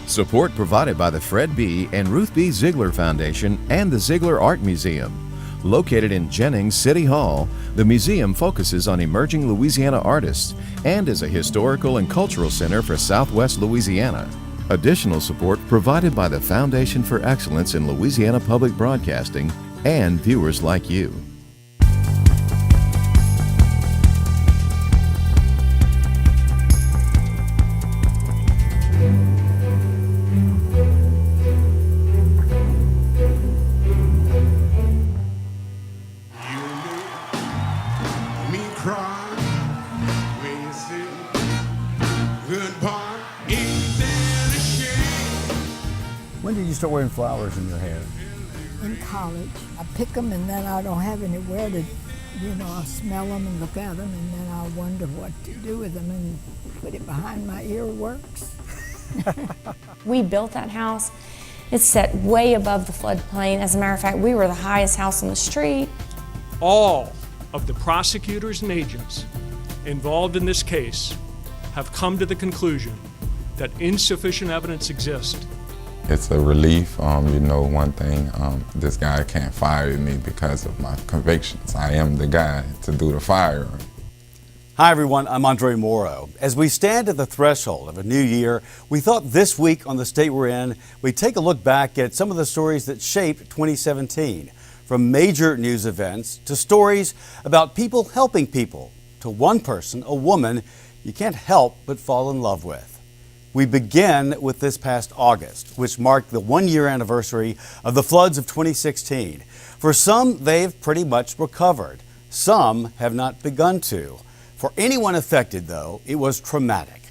Support provided by the Fred B. and Ruth B. Ziegler Foundation and the Ziegler Art Museum. Located in Jennings City Hall, the museum focuses on emerging Louisiana artists and is a historical and cultural center for Southwest Louisiana. Additional support provided by the Foundation for Excellence in Louisiana Public Broadcasting and viewers like you. When did you start wearing flowers in your hair? In college. I pick them and then I don't have anywhere to, I smell them and look at them and then I wonder what to do with them and put it behind my ear works. We built that house. It's set way above the floodplain. As a matter of fact, we were the highest house on the street. All of the prosecutors and agents involved in this case have come to the conclusion that insufficient evidence exists. It's a relief. One thing, this guy can't fire me because of my convictions. I am the guy to do the firing. Hi everyone, I'm Andre Morrow. As we stand at the threshold of a new year, we thought this week on The State We're In, we'd take a look back at some of the stories that shaped 2017. From major news events to stories about people helping people, to one person, a woman, you can't help but fall in love with. We begin with this past August, which marked the one-year anniversary of the floods of 2016. For some, they've pretty much recovered. Some have not begun to. For anyone affected, though, it was traumatic.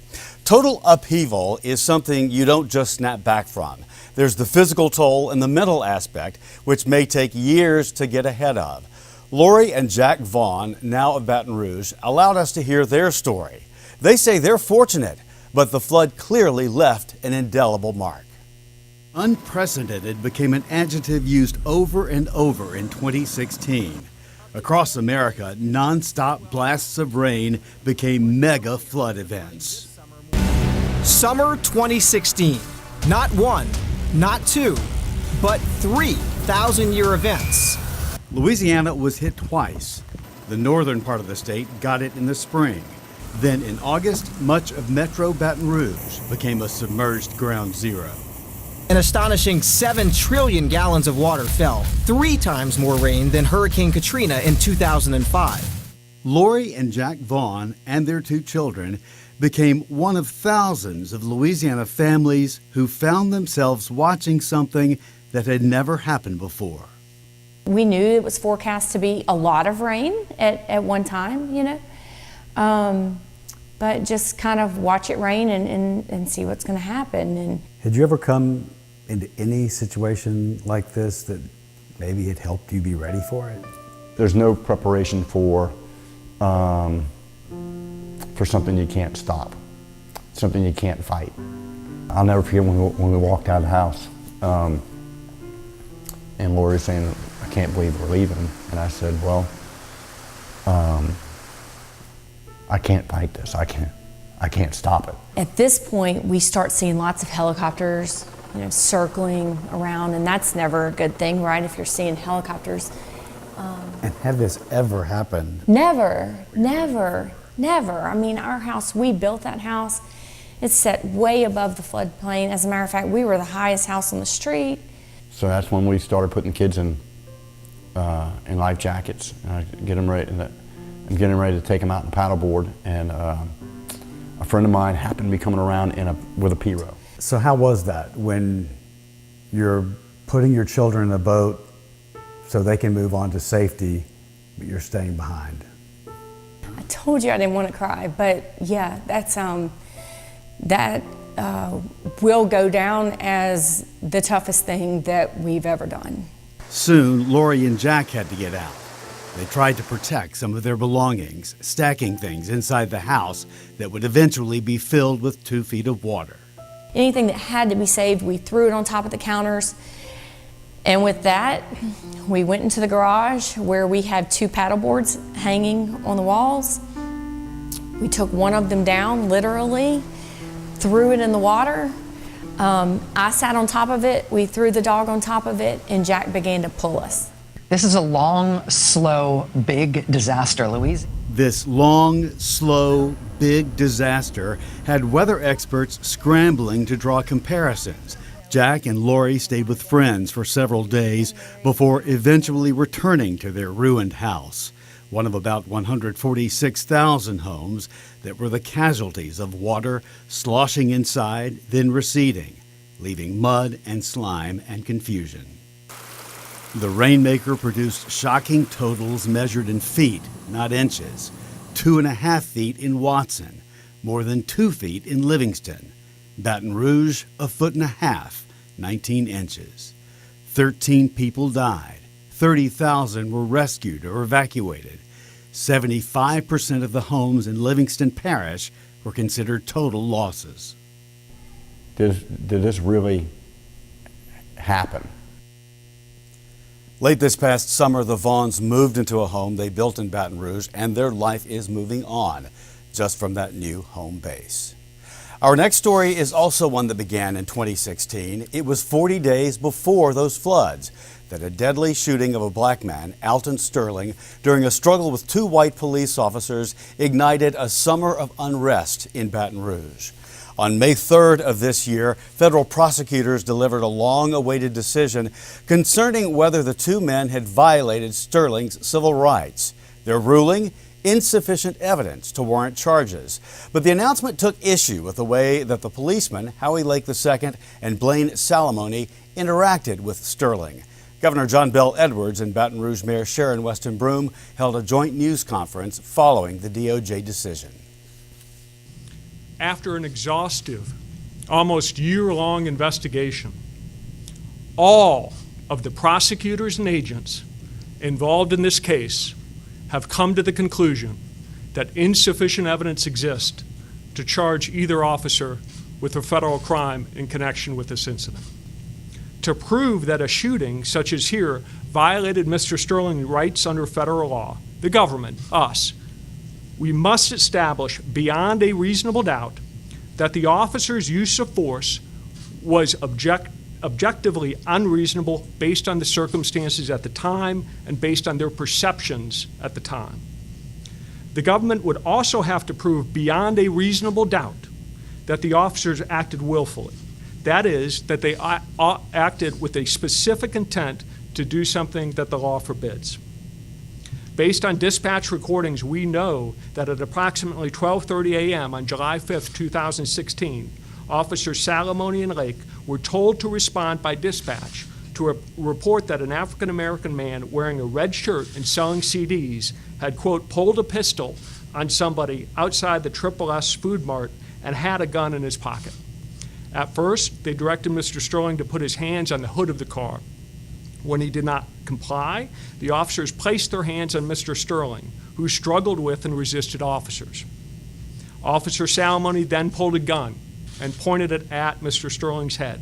Total upheaval is something you don't just snap back from. There's the physical toll and the mental aspect, which may take years to get ahead of. Lori and Jack Vaughn, now of Baton Rouge, allowed us to hear their story. They say they're fortunate, but the flood clearly left an indelible mark. Unprecedented became an adjective used over and over in 2016. Across America, non-stop blasts of rain became mega flood events. Summer 2016. Not one, not two, but 3 1,000-year events. Louisiana was hit twice. The northern part of the state got it in the spring. Then in August, much of Metro Baton Rouge became a submerged ground zero. An astonishing 7 trillion gallons of water fell, 3 times more rain than Hurricane Katrina in 2005. Lori and Jack Vaughn and their 2 children became one of thousands of Louisiana families who found themselves watching something that had never happened before. We knew it was forecast to be a lot of rain at one time, but just kind of watch it rain and see what's going to happen. And had you ever come into any situation like this that maybe it helped you be ready for it? There's no preparation for something you can't stop, something you can't fight. I'll never forget when we walked out of the house, and Lori saying, "I can't believe we're leaving," and I said, "Well, I can't fight this. I can't stop it." at this point, we start seeing lots of helicopters, circling around, and that's never a good thing, right? If you're seeing helicopters. And had this ever happened? Never, never, never. I mean, our house, we built that house. It's set way above the floodplain. As a matter of fact, we were the highest house on the street. So that's when we started putting kids in life jackets. Getting ready to take them out in the paddleboard, and a friend of mine happened to be coming around with a P-row. So how was that when you're putting your children in a boat so they can move on to safety, but you're staying behind? I told you I didn't want to cry, but yeah, that's that will go down as the toughest thing that we've ever done. Soon, Lori and Jack had to get out. They tried to protect some of their belongings, stacking things inside the house that would eventually be filled with 2 feet of water. Anything that had to be saved, we threw it on top of the counters. And with that, we went into the garage where we had 2 paddle boards hanging on the walls. We took one of them down, literally, threw it in the water, I sat on top of it, we threw the dog on top of it, and Jack began to pull us. This is a long, slow, big disaster, Louise. This long, slow, big disaster had weather experts scrambling to draw comparisons. Jack and Lori stayed with friends for several days before eventually returning to their ruined house, one of about 146,000 homes that were the casualties of water sloshing inside, then receding, leaving mud and slime and confusion. The rainmaker produced shocking totals measured in feet, not inches. 2.5 feet in Watson, more than 2 feet in Livingston. Baton Rouge, 1.5 feet, 19 inches. 13 people died. 30,000 were rescued or evacuated. 75% of the homes in Livingston Parish were considered total losses. Did this really happen? Late this past summer, the Vaughns moved into a home they built in Baton Rouge, and their life is moving on just from that new home base. Our next story is also one that began in 2016. It was 40 days before those floods that a deadly shooting of a black man, Alton Sterling, during a struggle with 2 white police officers ignited a summer of unrest in Baton Rouge. On May 3rd of this year, federal prosecutors delivered a long-awaited decision concerning whether the 2 men had violated Sterling's civil rights. Their ruling: insufficient evidence to warrant charges. But the announcement took issue with the way that the policemen, Howie Lake II and Blaine Salamone, interacted with Sterling. Governor John Bell Edwards and Baton Rouge Mayor Sharon Weston Broome held a joint news conference following the DOJ decision. After an exhaustive, almost year-long investigation, all of the prosecutors and agents involved in this case have come to the conclusion that insufficient evidence exists to charge either officer with a federal crime in connection with this incident. To prove that a shooting such as here violated Mr. Sterling's rights under federal law, the government, us, we must establish beyond a reasonable doubt that the officer's use of force was objectively unreasonable based on the circumstances at the time and based on their perceptions at the time. The government would also have to prove beyond a reasonable doubt that the officers acted willfully. That is, that they acted with a specific intent to do something that the law forbids. Based on dispatch recordings, we know that at approximately 12:30 a.m. on July 5th, 2016, Officers Salamone and Lake were told to respond by dispatch to a report that an African-American man wearing a red shirt and selling CDs had, quote, pulled a pistol on somebody outside the Triple S Food Mart and had a gun in his pocket. At first, they directed Mr. Sterling to put his hands on the hood of the car. When he did not comply, the officers placed their hands on Mr. Sterling, who struggled with and resisted officers. Officer Salamone then pulled a gun and pointed it at Mr. Sterling's head,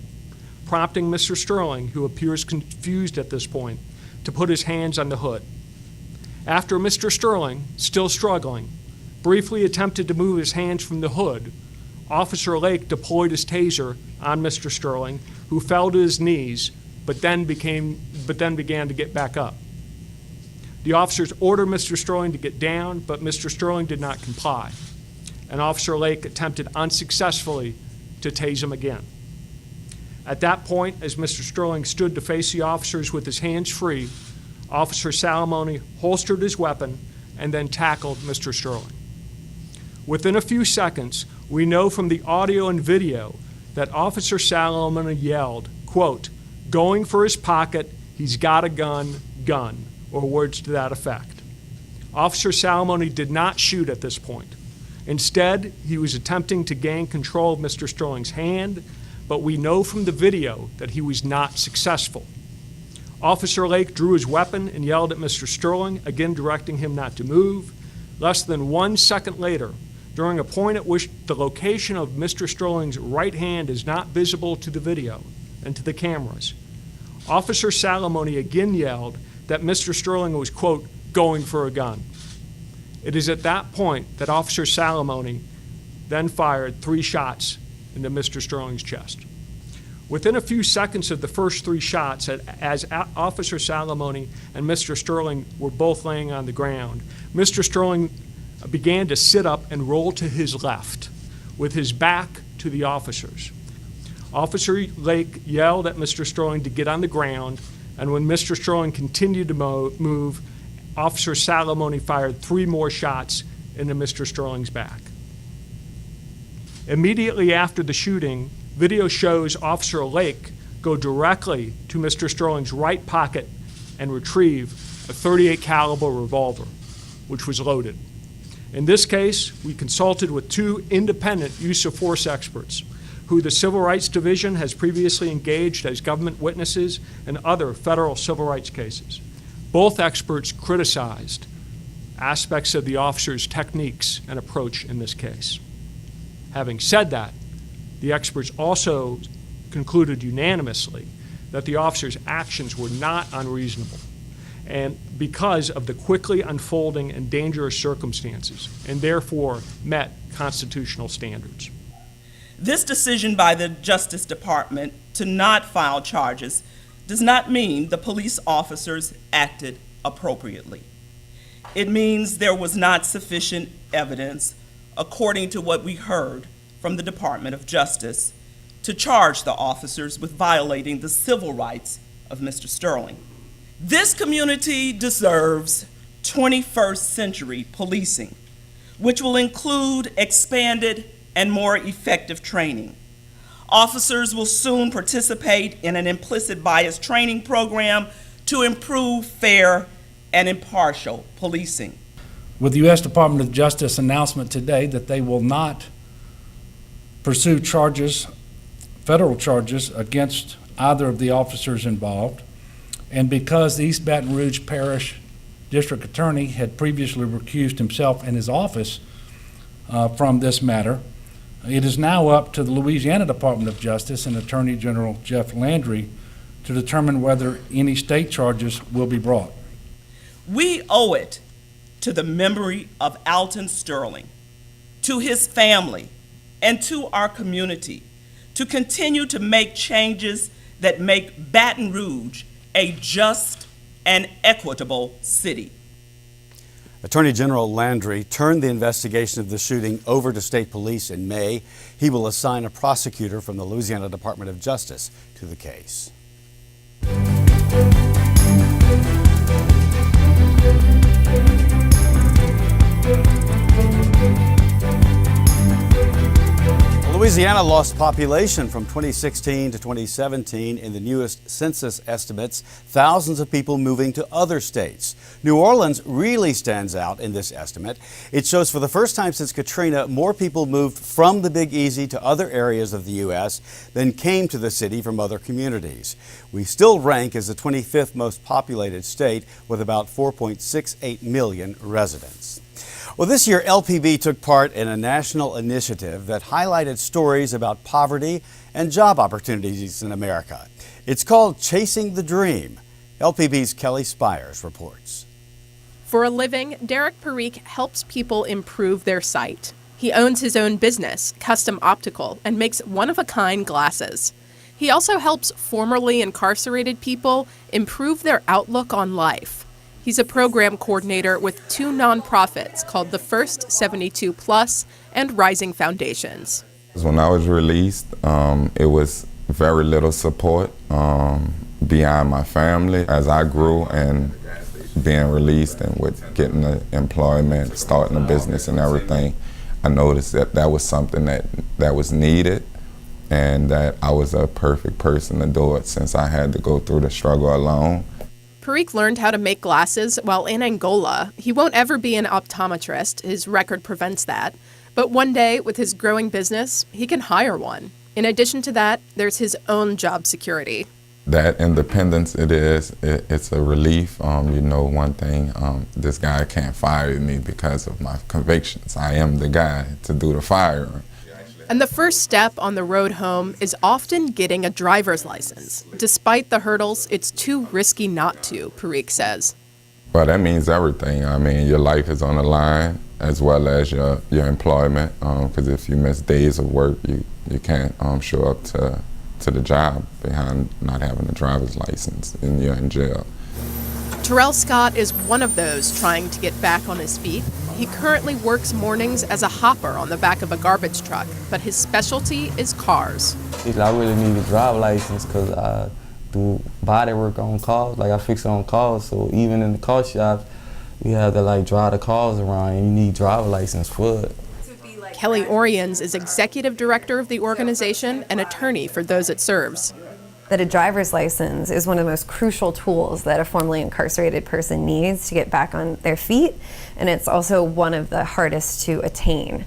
prompting Mr. Sterling, who appears confused at this point, to put his hands on the hood. After Mr. Sterling, still struggling, briefly attempted to move his hands from the hood, Officer Lake deployed his taser on Mr. Sterling, who fell to his knees, but then began to get back up. The officers ordered Mr. Sterling to get down, but Mr. Sterling did not comply, and Officer Lake attempted unsuccessfully to tase him again. At that point, as Mr. Sterling stood to face the officers with his hands free, Officer Salamone holstered his weapon and then tackled Mr. Sterling. Within a few seconds, we know from the audio and video that Officer Salamone yelled, quote, "Going for his pocket, he's got a gun, or words to that effect. Officer Salamone did not shoot at this point. Instead, he was attempting to gain control of Mr. Sterling's hand, but we know from the video that he was not successful. Officer Lake drew his weapon and yelled at Mr. Sterling, again directing him not to move. Less than 1 second later, during a point at which the location of Mr. Sterling's right hand is not visible to the video and to the cameras, Officer Salamone again yelled that Mr. Sterling was, quote, going for a gun. It is at that point that Officer Salamone then fired 3 shots into Mr. Sterling's chest. Within a few seconds of the first 3 shots, as Officer Salamone and Mr. Sterling were both laying on the ground, Mr. Sterling began to sit up and roll to his left with his back to the officers. Officer Lake yelled at Mr. Sterling to get on the ground, and when Mr. Sterling continued to move, Officer Salamone fired 3 more shots into Mr. Sterling's back. Immediately after the shooting, video shows Officer Lake go directly to Mr. Sterling's right pocket and retrieve a .38 caliber revolver, which was loaded. In this case, we consulted with 2 independent use of force experts who the Civil Rights Division has previously engaged as government witnesses in other federal civil rights cases. Both experts criticized aspects of the officer's techniques and approach in this case. Having said that, the experts also concluded unanimously that the officer's actions were not unreasonable, and because of the quickly unfolding and dangerous circumstances, and therefore met constitutional standards. This decision by the Justice Department to not file charges does not mean the police officers acted appropriately. It means there was not sufficient evidence, according to what we heard from the Department of Justice, to charge the officers with violating the civil rights of Mr. Sterling. This community deserves 21st century policing, which will include expanded and more effective training. Officers will soon participate in an implicit bias training program to improve fair and impartial policing. With the U.S. Department of Justice announcement today that they will not pursue charges, federal charges, against either of the officers involved, and because the East Baton Rouge Parish District Attorney had previously recused himself and his office from this matter, it is now up to the Louisiana Department of Justice and Attorney General Jeff Landry to determine whether any state charges will be brought. We owe it to the memory of Alton Sterling, to his family, and to our community to continue to make changes that make Baton Rouge a just and equitable city. Attorney General Landry turned the investigation of the shooting over to state police in May. He will assign a prosecutor from the Louisiana Department of Justice to the case. Louisiana lost population from 2016 to 2017 in the newest census estimates, thousands of people moving to other states. New Orleans really stands out in this estimate. It shows for the first time since Katrina, more people moved from the Big Easy to other areas of the U.S. than came to the city from other communities. We still rank as the 25th most populated state with about 4.68 million residents. Well, this year, LPB took part in a national initiative that highlighted stories about poverty and job opportunities in America. It's called Chasing the Dream. LPB's Kelly Spires reports. For a living, Derek Parikh helps people improve their sight. He owns his own business, Custom Optical, and makes one-of-a-kind glasses. He also helps formerly incarcerated people improve their outlook on life. He's a program coordinator with 2 nonprofits called the First 72 Plus and Rising Foundations. When I was released, it was very little support beyond my family. As I grew and being released and with getting the employment, starting a business and everything, I noticed that that was something that was needed and that I was a perfect person to do it since I had to go through the struggle alone. Parikh learned how to make glasses while in Angola. He won't ever be an optometrist. His record prevents that. But one day, with his growing business, he can hire one. In addition to that, there's his own job security. That independence it's a relief. One thing, this guy can't fire me because of my convictions. I am the guy to do the firing. And the first step on the road home is often getting a driver's license. Despite the hurdles, it's too risky not to, Parikh says. Well, that means everything. I mean, your life is on the line as well as your employment, because if you miss days of work, you can't show up to to the job behind not having a driver's license and you're in jail. Terrell Scott is one of those trying to get back on his feet. He currently works mornings as a hopper on the back of a garbage truck, but his specialty is cars. I really need a driver's license because I do body work on cars, like I fix on cars, so even in the car shop, we have to like drive the cars around and you need a driver's license for it. Kelly Oriens is executive director of the organization and attorney for those it serves. That a driver's license is one of the most crucial tools that a formerly incarcerated person needs to get back on their feet, and it's also one of the hardest to attain.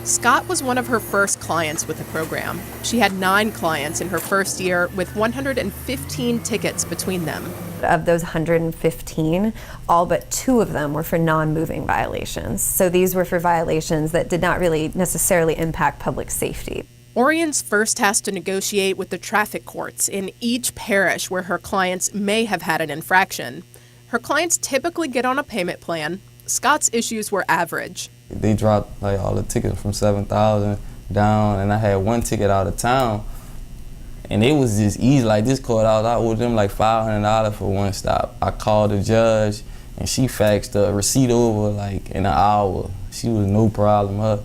Scott was one of her first clients with the program. She had 9 clients in her first year with 115 tickets between them. Of those 115, all but 2 of them were for non-moving violations. So these were for violations that did not really necessarily impact public safety. Oriens first has to negotiate with the traffic courts in each parish where her clients may have had an infraction. Her clients typically get on a payment plan. Scott's issues were average. They dropped like all the tickets from 7,000 down, and I had 1 ticket out of town, and it was just easy. Like this court, I owed them like $500 for 1 stop. I called the judge, and she faxed the receipt over like in an hour. She was no problem.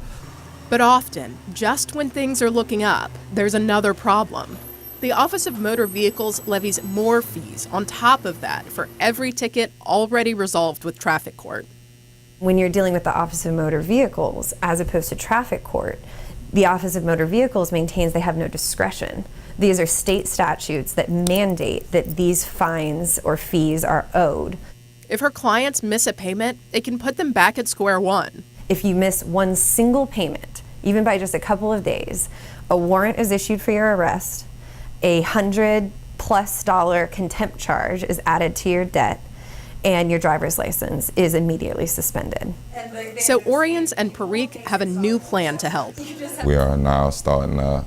But often, just when things are looking up, there's another problem. The Office of Motor Vehicles levies more fees on top of that for every ticket already resolved with traffic court. When you're dealing with the Office of Motor Vehicles as opposed to traffic court, the Office of Motor Vehicles maintains they have no discretion. These are state statutes that mandate that these fines or fees are owed. If her clients miss a payment, it can put them back at square one. If you miss 1 single payment, even by just a couple of days, a warrant is issued for your arrest, $100+ contempt charge is added to your debt, and your driver's license is immediately suspended. So Oriens and Parikh have a new plan to help. We are now starting a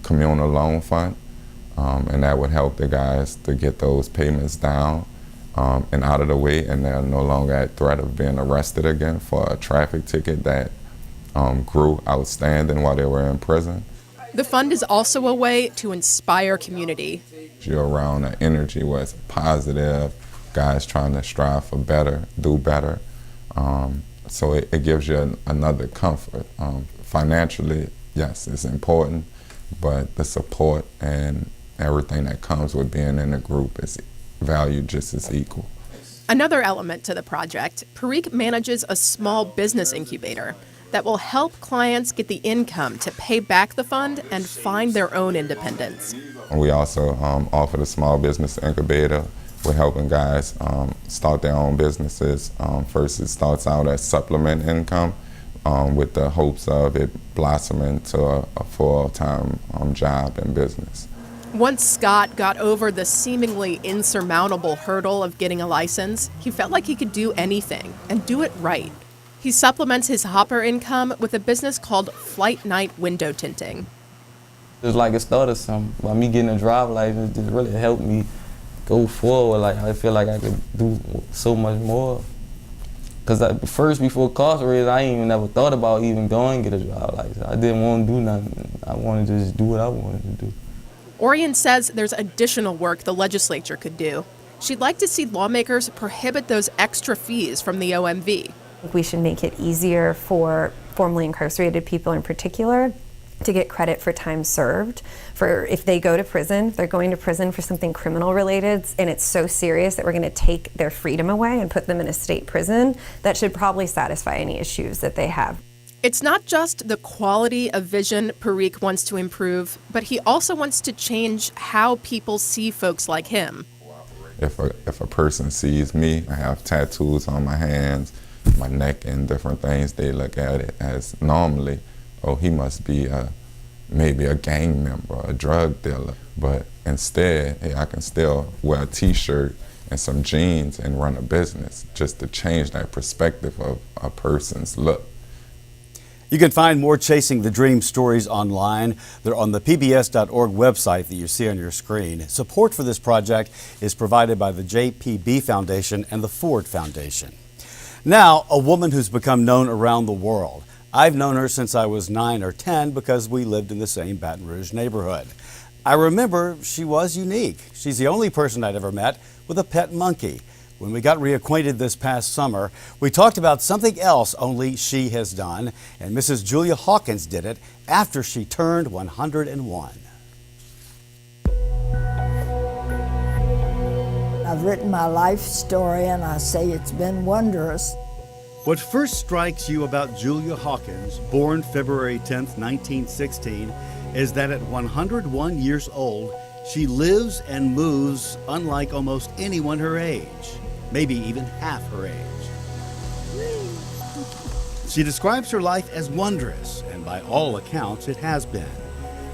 communal loan fund, and that would help the guys to get those payments down and out of the way, and they're no longer at threat of being arrested again for a traffic ticket that grew outstanding while they were in prison. The fund is also a way to inspire community. You're around an energy where it's positive, guys trying to strive for better, do better. So it gives you another comfort. Financially, yes, it's important, but the support and everything that comes with being in a group is valued just as equal. Another element to the project, Parikh manages a small business incubator that will help clients get the income to pay back the fund and find their own independence. We also offer the small business incubator. We're helping guys start their own businesses. First, it starts out as supplement income with the hopes of it blossoming to a full-time job and business. Once Scott got over the seemingly insurmountable hurdle of getting a license, he felt like he could do anything and do it right. He supplements his hopper income with a business called Flight Night Window Tinting. It's like it started something. By me getting a driver's license, it really helped me go forward. Like I feel like I could do so much more. Cause first, before incarcerated, I ain't even never thought about even going to get a driver's license. I didn't want to do nothing. I wanted to just do what I wanted to do. Oriens says there's additional work the legislature could do. She'd like to see lawmakers prohibit those extra fees from the OMV. We should make it easier for formerly incarcerated people in particular to get credit for time served. For if they go to prison, they're going to prison for something criminal related, and it's so serious that we're going to take their freedom away and put them in a state prison. That should probably satisfy any issues that they have. It's not just the quality of vision Parikh wants to improve, but he also wants to change how people see folks like him. If a person sees me, I have tattoos on my hands, my neck, and different things, they look at it as normally, oh, he must be maybe a gang member, a drug dealer. But instead, hey, I can still wear a t-shirt and some jeans and run a business, just to change that perspective of a person's look. You can find more Chasing the Dream stories online. They're on the pbs.org website that you see on your screen. Support for this project is provided by the JPB Foundation and the Ford Foundation. Now, a woman who's become known around the world. I've known her since I was 9 or 10 because we lived in the same Baton Rouge neighborhood. I remember she was unique. She's the only person I'd ever met with a pet monkey. When we got reacquainted this past summer, we talked about something else only she has done, and Mrs. Julia Hawkins did it after she turned 101. I've written my life story, and I say it's been wondrous. What first strikes you about Julia Hawkins, born February 10th, 1916, is that at 101 years old, she lives and moves unlike almost anyone her age, maybe even half her age. She describes her life as wondrous, and by all accounts, it has been.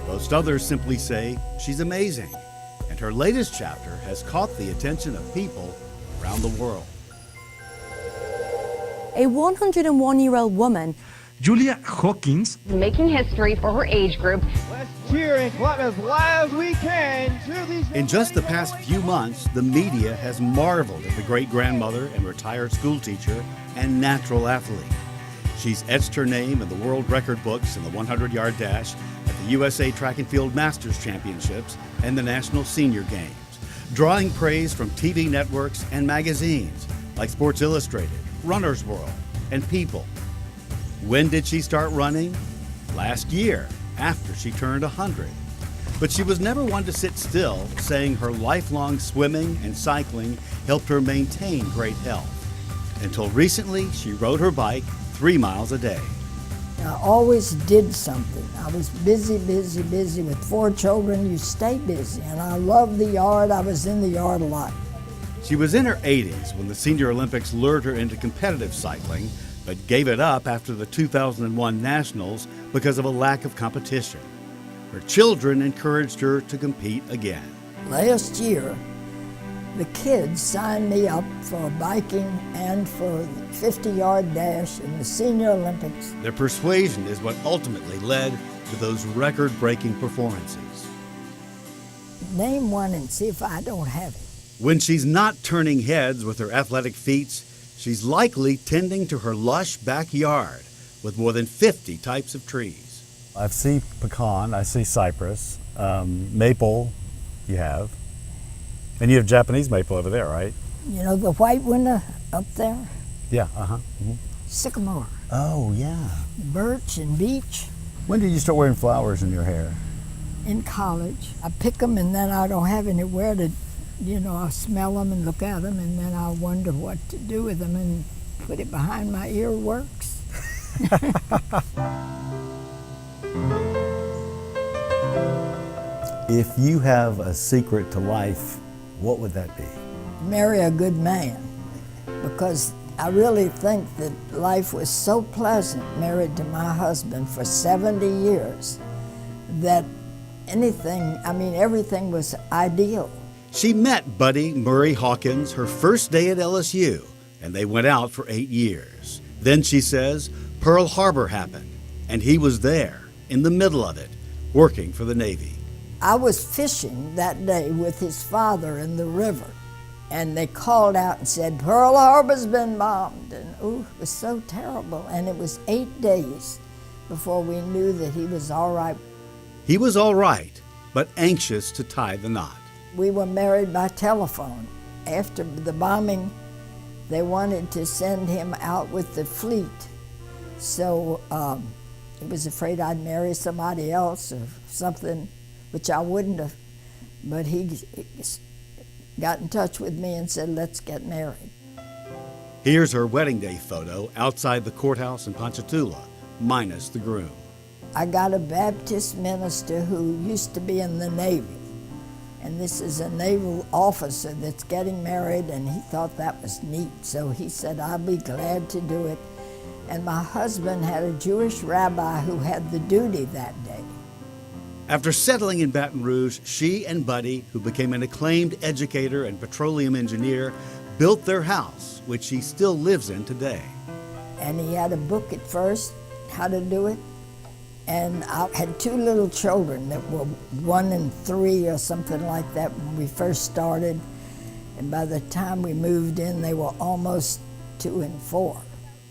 Most others simply say she's amazing, and her latest chapter has caught the attention of people around the world. A 101-year-old woman, Julia Hawkins, making history for her age group. Let's cheer and clap as loud as we can to these. In just the past few months, the media has marveled at the great-grandmother and retired schoolteacher and natural athlete. She's etched her name in the world record books in the 100-yard dash at the USA Track and Field Masters Championships and the National Senior Games, drawing praise from TV networks and magazines like Sports Illustrated, Runner's World, and People. When did she start running? Last year, after she turned 100. But she was never one to sit still, saying her lifelong swimming and cycling helped her maintain great health. Until recently, she rode her bike 3 miles a day. I always did something. I was busy. With 4 children, you stay busy. And I loved the yard. I was in the yard a lot. She was in her 80s when the Senior Olympics lured her into competitive cycling, but gave it up after the 2001 Nationals because of a lack of competition. Her children encouraged her to compete again. Last year, the kids signed me up for biking and for the 50-yard dash in the Senior Olympics. Their persuasion is what ultimately led to those record-breaking performances. Name one and see if I don't have it. When she's not turning heads with her athletic feats, she's likely tending to her lush backyard with more than 50 types of trees. I see pecan, I see cypress, maple you have. And you have Japanese maple over there, right? You know the white one up there? Yeah, Mm-hmm. Sycamore. Oh, yeah. Birch and beech. When did you start wearing flowers in your hair? In college. I pick them and then I don't have anywhere to, I smell them and look at them and then I wonder what to do with them and put it behind my ear works. If you have a secret to life, what would that be? Marry a good man, because I really think that life was so pleasant married to my husband for 70 years that everything was ideal. She met Buddy Murray Hawkins her first day at LSU, and they went out for 8 years. Then, she says, Pearl Harbor happened, and he was there, in the middle of it, working for the Navy. I was fishing that day with his father in the river, and they called out and said, Pearl Harbor's been bombed, and it was so terrible. And it was 8 days before we knew that he was all right. He was all right, but anxious to tie the knot. We were married by telephone. After the bombing, they wanted to send him out with the fleet. So he was afraid I'd marry somebody else or something, which I wouldn't have. But he got in touch with me and said, let's get married. Here's her wedding day photo outside the courthouse in Ponchatoula, minus the groom. I got a Baptist minister who used to be in the Navy. And this is a naval officer that's getting married, and he thought that was neat. So he said, I'll be glad to do it. And my husband had a Jewish rabbi who had the duty that day. After settling in Baton Rouge, she and Buddy, who became an acclaimed educator and petroleum engineer, built their house, which he still lives in today. And he had a book at first, how to do it. And I had 2 little children that were 1 and 3 or something like that when we first started. And by the time we moved in, they were almost 2 and 4.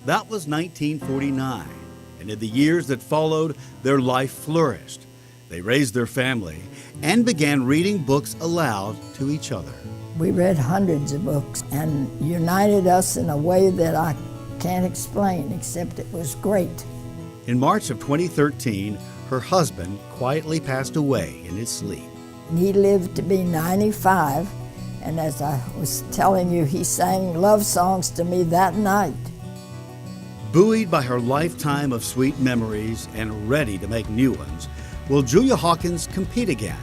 That was 1949. And in the years that followed, their life flourished. They raised their family and began reading books aloud to each other. We read hundreds of books and united us in a way that I can't explain, except it was great. In March of 2013, her husband quietly passed away in his sleep. He lived to be 95, and as I was telling you, he sang love songs to me that night. Buoyed by her lifetime of sweet memories and ready to make new ones, will Julia Hawkins compete again?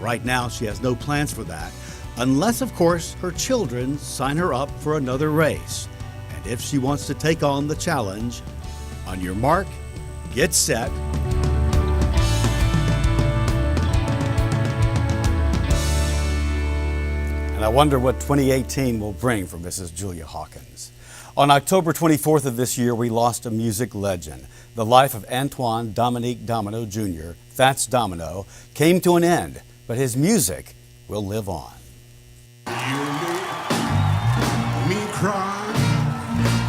Right now, she has no plans for that, unless, of course, her children sign her up for another race. And if she wants to take on the challenge, on your mark, get set. And I wonder what 2018 will bring for Mrs. Julia Hawkins. On October 24th of this year, we lost a music legend. The life of Antoine Dominique Domino Jr., Fats Domino, came to an end, but his music will live on. You make me cry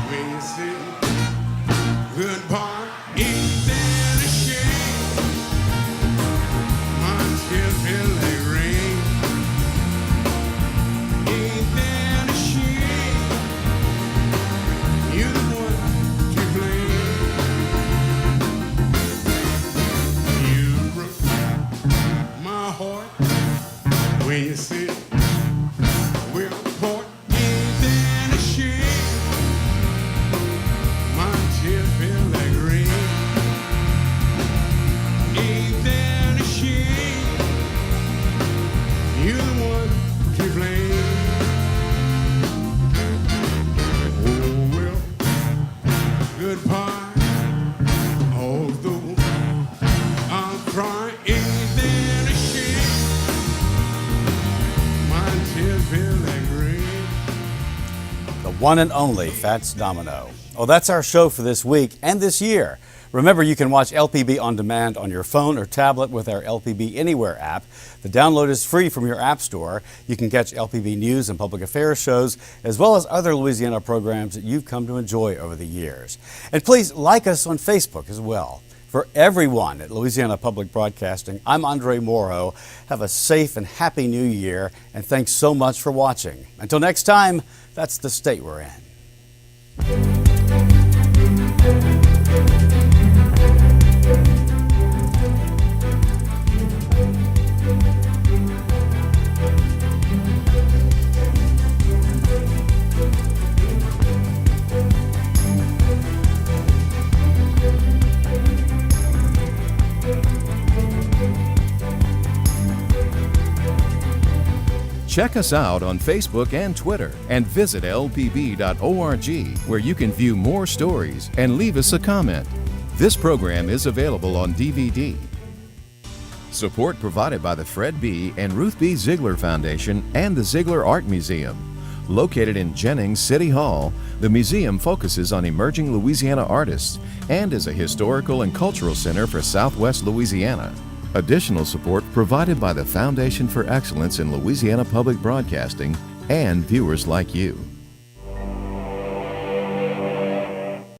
when you say goodbye. Ain't that a shame? My tears feel like rain. Ain't that a shame? You're the one to blame. You broke my heart when you said we're apart. Ain't that a shame? My tears feel like rain. Ain't that a shame? You're the one to blame. Oh well, goodbye. Although I'm crying, ain't that a shame? My tears feel like rain. The one and only Fats Domino. Oh, that's our show for this week and this year. Remember, you can watch LPB on demand on your phone or tablet with our LPB Anywhere app. The download is free from your app store. You can catch LPB news and public affairs shows, as well as other Louisiana programs that you've come to enjoy over the years. And please like us on Facebook as well. For everyone at Louisiana Public Broadcasting, I'm Andre Morrow. Have a safe and happy new year, and thanks so much for watching. Until next time, that's the state we're in. Check us out on Facebook and Twitter, and visit lpb.org, where you can view more stories and leave us a comment. This program is available on DVD. Support provided by the Fred B. and Ruth B. Ziegler Foundation and the Ziegler Art Museum. Located in Jennings City Hall, the museum focuses on emerging Louisiana artists and is a historical and cultural center for Southwest Louisiana. Additional support provided by the Foundation for Excellence in Louisiana Public Broadcasting and viewers like you.